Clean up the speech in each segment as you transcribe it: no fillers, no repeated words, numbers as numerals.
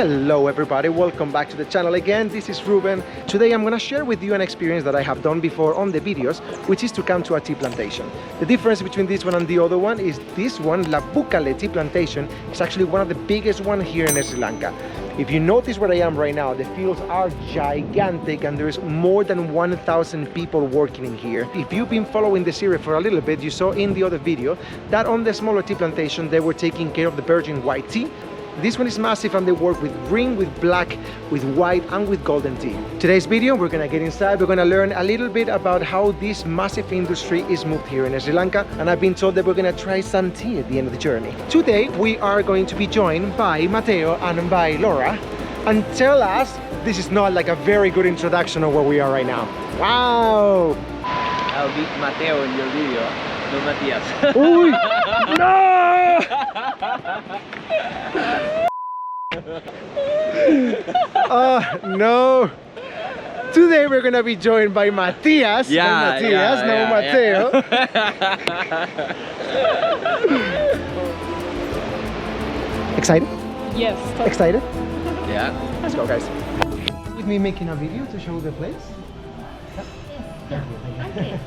Hello everybody, welcome back to the channel again. This is Ruben. Today I'm going to share with you an experience that I have done before on the videos, which is to come to a tea plantation. The difference between this one and the other one is this one, Labookellie Tea Plantation, is actually one of the biggest ones here in Sri Lanka. If you notice where I am right now, the fields are gigantic and there's more than 1,000 people working in here. If you've been following the series for a little bit, you saw in the other video that on the smaller tea plantation they were taking care of the virgin white tea. This one is massive and they work with green, with black, with white and with golden tea. Today's video, we're gonna get inside, we're gonna learn a little bit about how this massive industry is moved here in Sri Lanka, and I've been told that we're gonna try some tea at the end of the journey. Today we are going to be joined by Matteo and by Laura, and tell us, this is not like a very good introduction of where we are right now. Wow! I'll be Matteo in your video, no Matthias. Uy! No! No! Today we're gonna be joined by Matthias. Matteo. Excited? Yes. Excited? Yeah. Let's go, guys. With me making a video to show the place. Yeah. Okay.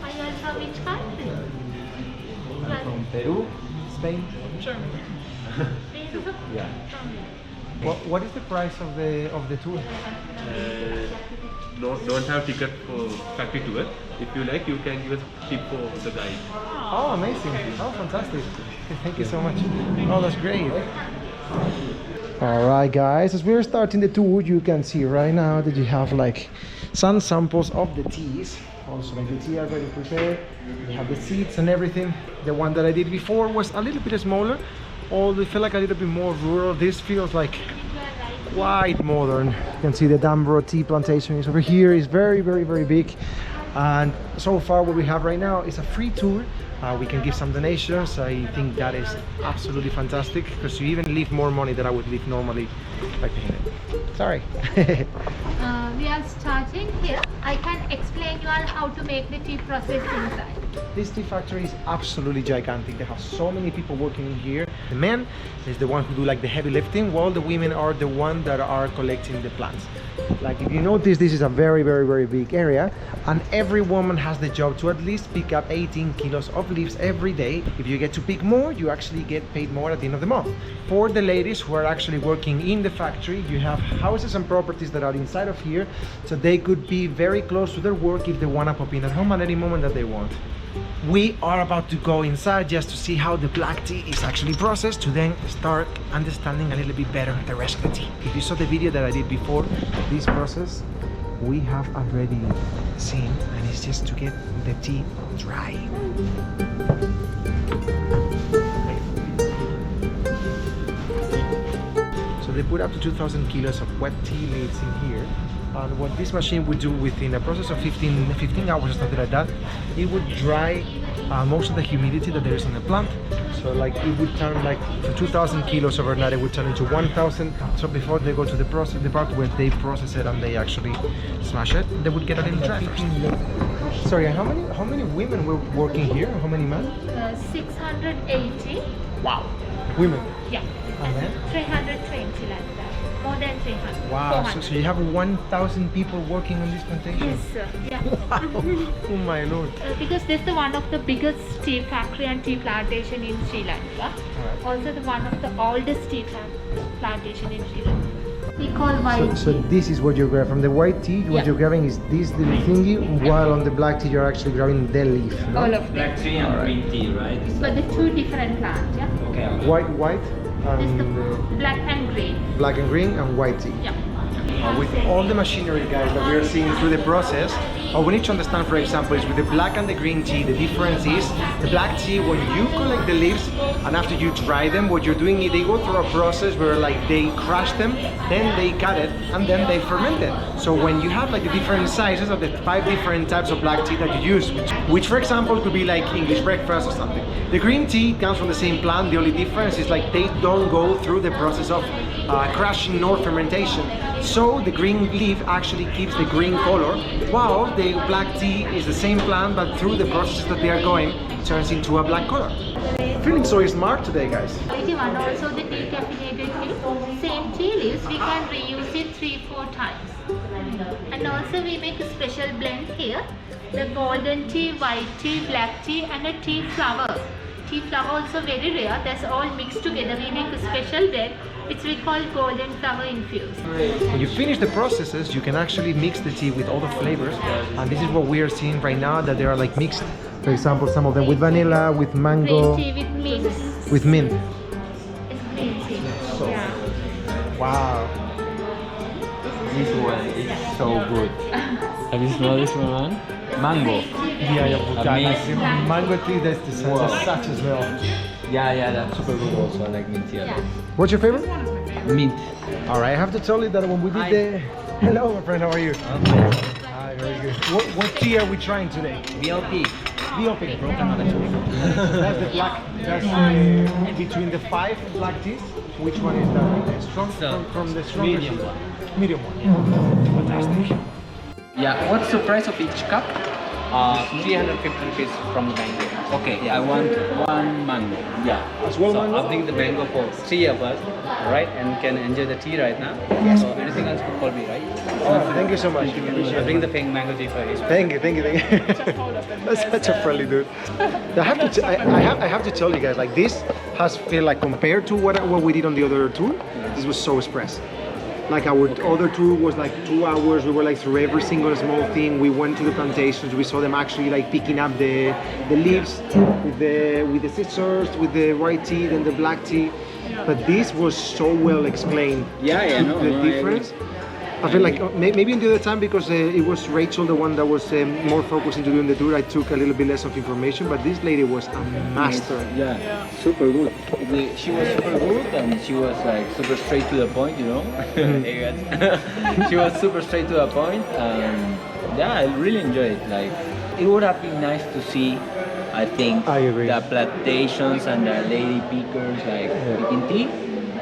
Are you from which country? From Peru, Spain. Germany. Yeah. What is the price of the tour? Don't have ticket for factory tour. If you like, you can give us tip for the guide. Oh, amazing! Oh, fantastic! Thank you so much. Oh, that's great. All right, guys. As we're starting the tour, you can see right now that you have like some samples of the teas. Also, like the tea already prepared. You have the seeds and everything. The one that I did before was a little bit smaller. Although it felt like a little bit more rural. This feels like quite modern. You can see the Tamro tea plantation is over here. It's very, very, very big. And so far what we have right now is a free tour. We can give some donations. I think that is absolutely fantastic because you even leave more money than I would leave normally by paying it. Sorry. We are starting here. I can explain you all how to make the tea process inside. This tea factory is absolutely gigantic. They have so many people working in here. The men is the one who do like the heavy lifting, while the women are the ones that are collecting the plants. Like if you notice, this is a very, very, very big area, and every woman has the job to at least pick up 18 kilos of leaves every day. If you get to pick more, you actually get paid more at the end of the month. For the ladies who are actually working in the factory, you have houses and properties that are inside of here, so they could be very close to their work if they want to pop in at home at any moment that they want. We are about to go inside just to see how the black tea is actually processed, to then start understanding a little bit better the rest of the tea. If you saw the video that I did before this process, we have already seen, and it's just to get the tea dry. So they put up to 2,000 kilos of wet tea leaves in here. And what this machine would do within a process of 15 hours or something like that, it would dry most of the humidity that there is on the plant. So like it would turn like for 2,000 kilos overnight, it would turn into 1,000. So before they go to the process, the part where they process it and they actually smash it, they would get a little dry first. Sorry, how many women were working here? How many men? 680. Wow. Women? Yeah. And men? 320 like that. More than 300. Wow, so you have 1,000 people working on this plantation? Yes, sir. Yeah. Wow. Oh my lord. Because this is one of the biggest tea factory and tea plantation in Sri Lanka. Right. Also one of the oldest tea plantation in Sri Lanka. We call white So tea. this is what you're grabbing from the white tea. What you're grabbing is this little thingy, while on the black tea you're actually grabbing the leaf. No? All of them. Black tea and green tea, right? But the two different plants, yeah? Okay. White This is the and black and green. black and green and white tea. Yeah. With all the machinery, guys, that we are seeing through the process, what we need to understand, for example, is with the black and the green tea, the difference is the black tea, when you collect the leaves and after you dry them, what you're doing is they go through a process where like they crush them, then they cut it, and then they ferment it. So when you have like the different sizes of the 5 different types of black tea that you use, which for example could be like English breakfast or something. The green tea comes from the same plant. The only difference is like they don't go through the process of crushing nor fermentation. So the green leaf actually keeps the green color, while the black tea is the same plant, but through the process that they are going, turns into a black color. feeling so smart today, guys. Quality one, also the tea caffeinated tea. Same tea leaves, we can reuse it 3-4 times. And also we make a special blend here. The golden tea, white tea, black tea and a tea flower. Tea flower also very rare. That's all mixed together. We make a special blend which we call golden flower infused. When you finish the processes, you can actually mix the tea with all the flavors. And this is what we are seeing right now, that they are like mixed. For example, some of them with vanilla, with mango, Green tea with mint. with mint. It's green tea. So, Yeah. wow. This one is so good. Have you smelled this one? Mango. Amazing. Mango tea, that's such a smell. Yeah, that's super good also. I like mint tea. Yeah. What's your favorite? Mint. All right, I have to tell you that when we did the... Hello, my friend, how are you? Hi, very good. What tea are we trying today? BLP. BOP. That's the black. That's between the 5 black teas. Which one is that? The strong from the strongest? Medium one. Medium one. Fantastic. Yeah, what's the price of each cup? 350 rupees from the mango. Okay, I want one mango. Yeah. As well, So mango? I'll bring the mango for 3 of us, right? And can enjoy the tea right now. Yes. So anything else for me, right? Oh, thank you so much. I'll bring the pink mango tea for you. Thank you. That's such a friendly dude. I have to tell you guys, like this has feel like compared to what we did on the other tour, this was so express. Like our other tour was like 2 hours. We were like through every single small thing. We went to the plantations. We saw them actually like picking up the leaves with the scissors, with the white tea and the black tea. But this was so well explained. Yeah, no, The I difference. I feel like maybe in the other time, because it was Rachel, the one that was more focused into doing the tour, I took a little bit less of information, but this lady was a master. Yeah, super good. She was super good and she was like super straight to the point, you know. Hey guys. She was super straight to the point. Yeah, I really enjoyed it. Like, it would have been nice to see, I think, I agree. the plantations and the lady pickers like picking tea,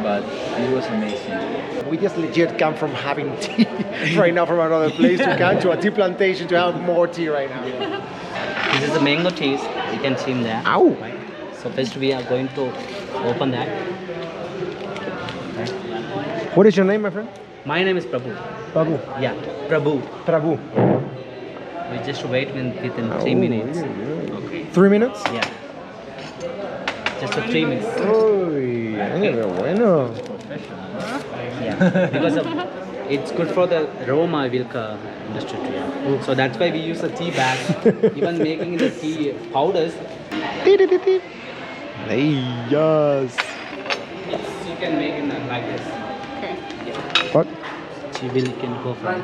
but it was amazing. We just legit come from having tea right now from another place to come to a tea plantation to have more tea right now. This is the mango teas. You can see them there. Ow! Right? So first we are going to open that. What is your name, my friend? My name is Prabhu. Prabhu. Yeah, Prabhu. Prabhu. We just wait within 3 minutes. Okay. 3 minutes? Yeah. Just 3 minutes. Uy, bueno. Yeah. Because it's good for the aroma will industry too. Yeah. So that's why we use the tea bag. Even making the tea powders. Hey, yes. You can make it like this. What? Tea will can go from.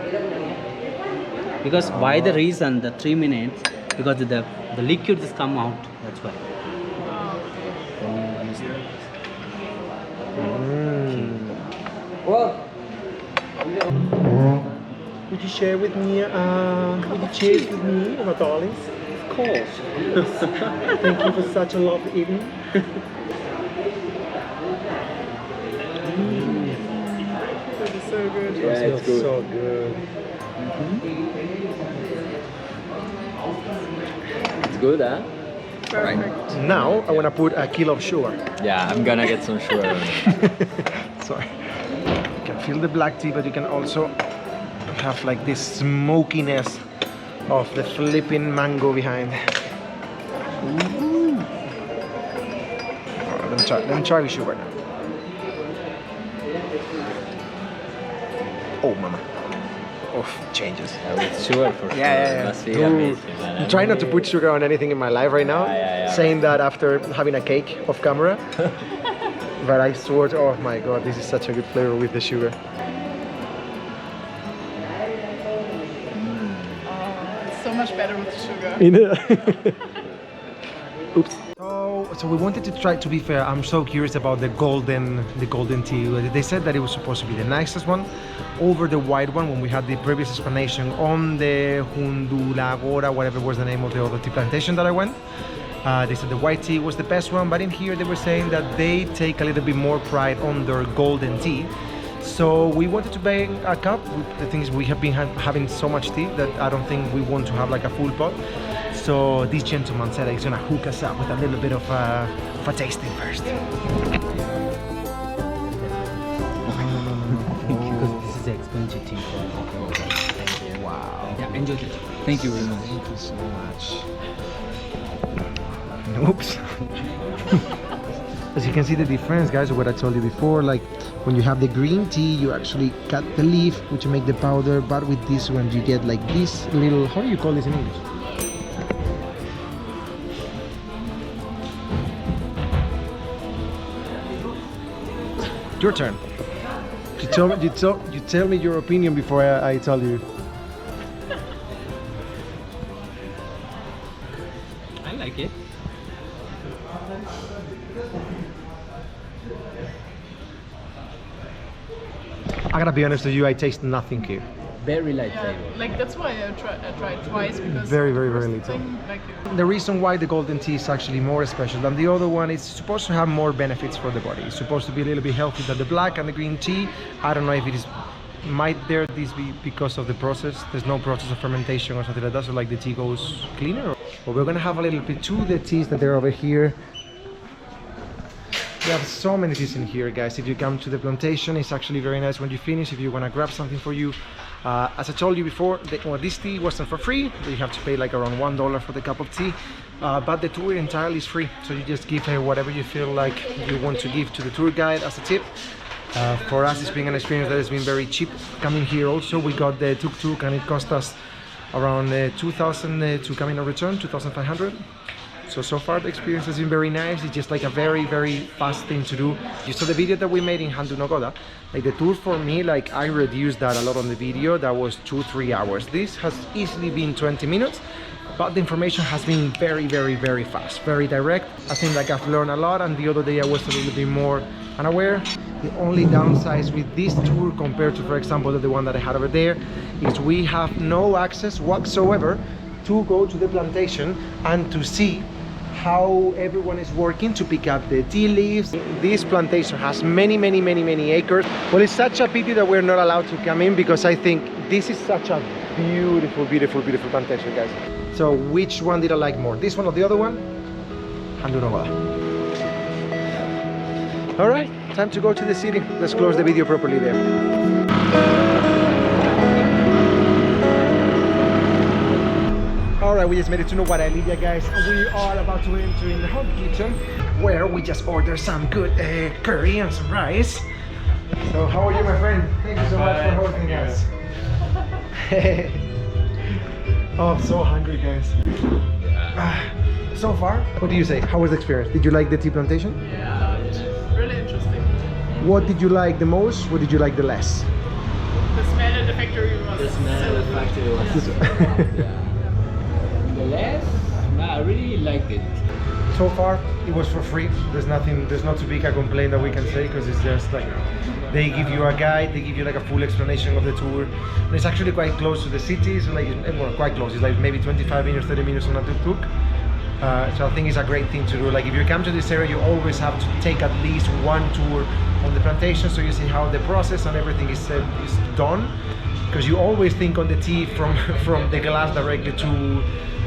Because why the reason the 3 minutes? Because the liquid just come out. That's why. Would you share with me, would you cheers with me, my darlings? Of course. Thank you for such a lovely evening. It's so good. Yeah, it it's smells good. so good. It's good, huh? Now I want to put a kilo of sugar. Yeah, I'm gonna get some sugar. Sorry. You can feel the black tea, but you can also have like this smokiness of the flipping mango behind. Ooh. Alright, let me try with sugar now. Oh, mama. Oh, changes. With sugar for sure. Yeah. Must be Dude, amazing, man. I'm trying not to put sugar on anything in my life right now. Yeah. Saying that after having a cake off camera. But I swear, oh my god, this is such a good flavor with the sugar. It's so much better with sugar. Oops. So we wanted to try, to be fair, I'm so curious about the golden tea. They said that it was supposed to be the nicest one over the white one when we had the previous explanation on the Nuwara, whatever was the name of the other tea plantation that I went. They said the white tea was the best one, but in here they were saying that they take a little bit more pride on their golden tea. So we wanted to buy a cup. The thing is, we have been having so much tea that I don't think we want to have like a full pot. So this gentleman said he's gonna hook us up with a little bit of a tasting first. Because this is expensive tea. Wow. Yeah, enjoy it. Thank you very much. Thank you so much. Oops. As you can see the difference, guys, of what I told you before, like when you have the green tea, you actually cut the leaf, which make the powder, but with this one you get like this little, how do you call this in English? Your turn. You tell me your opinion before I tell you. I like it. I gotta be honest with you, I taste nothing here. Very light Yeah, flavor. like that's why I tried twice because Very, very, the very first little. thing, like, The reason why the golden tea is actually more special than the other one is supposed to have more benefits for the body. It's supposed to be a little bit healthier than the black and the green tea. I don't know if it is, this be because of the process? There's no process of fermentation or something like that, so like the tea goes cleaner. But we're gonna have a little bit too, the teas that are over here. We have so many teas in here, guys. If you come to the plantation, it's actually very nice when you finish. If you want to grab something for you, as I told you before, this tea wasn't for free. You have to pay like around $1 for the cup of tea, but the tour entirely is free. So you just give whatever you feel like you want to give to the tour guide as a tip. For us, it's been an experience that has been very cheap coming here. Also, we got the tuk-tuk and it cost us around 2,000 to come in and return, 2,500. So far the experience has been very nice. It's just like a very, very fast thing to do. You saw the video that we made in Handu Nogoda. Like the tour for me, like I reduced that a lot on the video. That was 2-3 hours. This has easily been 20 minutes, but the information has been very, very, very fast, very direct. I think like I've learned a lot, and the other day I was a little bit more unaware. The only downside with this tour compared to, for example, the one that I had over there, is we have no access whatsoever to go to the plantation and to see how everyone is working to pick up the tea leaves. This plantation has many acres. Well, it's such a pity that we're not allowed to come in, because I think this is such a beautiful plantation, guys. So which one did I like more, this one or the other one? Handu Nogoda. All right, time to go to the city. Let's close the video properly there. Alright, we just made it to Nuwara Eliya, guys. We are about to enter in the hot kitchen, where we just ordered some good curry and some rice. So how are you, my friend? Thank you so much for hosting us. Oh, I'm so hungry, guys. So far, what do you say? How was the experience? Did you like the tea plantation? yeah, it's really interesting. What did you like the most? What did you like the less? The smell at the factory was The smell so of the good. factory was Yeah. the less. I really liked it. So far, it was for free. There's not too big a complaint that we can say, because it's just like they give you a guide, they give you like a full explanation of the tour. And it's actually quite close to the city, so like, well, quite close. It's like maybe 25 minutes, 30 minutes on a tuk-tuk. So I think it's a great thing to do. Like if you come to this area, you always have to take at least one tour on the plantation, so you see how the process and everything is done. Because you always think on the tea from the glass directly to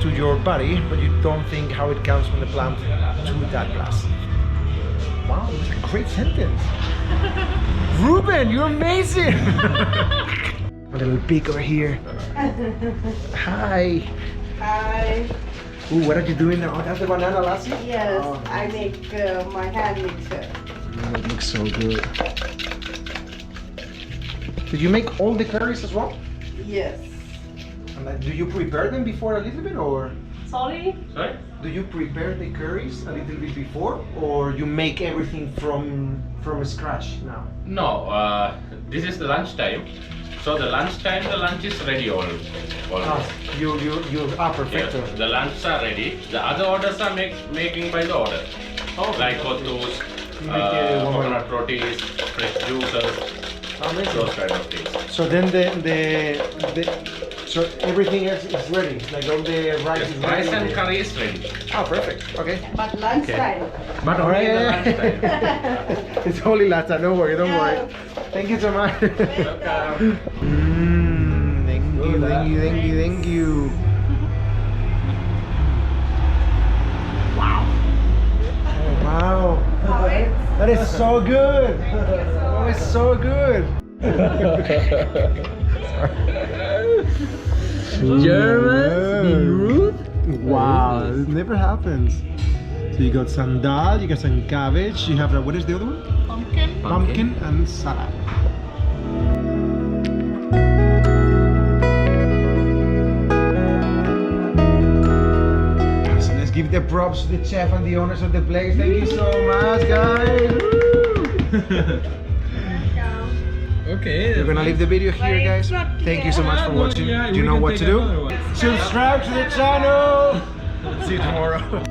your body, but you don't think how it comes from the plant to that glass. Wow, that's a great sentence. Ruben, you're amazing. A little pig over here. Hi. Hi. Ooh, what are you doing now? That's the banana lassi? Yes, Oh, I make my hand mixer. that looks so good. Did you make all the curries as well? Yes. And do you prepare them before a little bit, or? Sorry? Sorry? Do you prepare the curries a little bit before, or you make everything from scratch now? No, this is the lunch time. So the lunch time, the lunch is ready almost. You perfecto. Yeah, the lunch are ready. The other orders are making by the order. Oh, Like kottus, You make, coconut rotis, fresh juices, amazing. those kind of things. So then so everything else is ready. Like all the rice Yes, is rice ready. and curry is ready. Oh, perfect. Okay. But lunchtime. But All only in the right. lunch time. It's only lata. Don't worry. Don't worry. Thank you so much. Welcome. Thank you. That is so good. That is so good. Germans being rude? Wow, it never happens. So you got some dal, you got some cabbage, you have what is the other one? Pumpkin. Pumpkin and salad. So let's give the props to the chef and the owners of the place. Thank you so much, guys. Woo! Okay. We're gonna leave the video here, guys. Thank you so much for watching. You know what to do. Subscribe to the channel. See you tomorrow.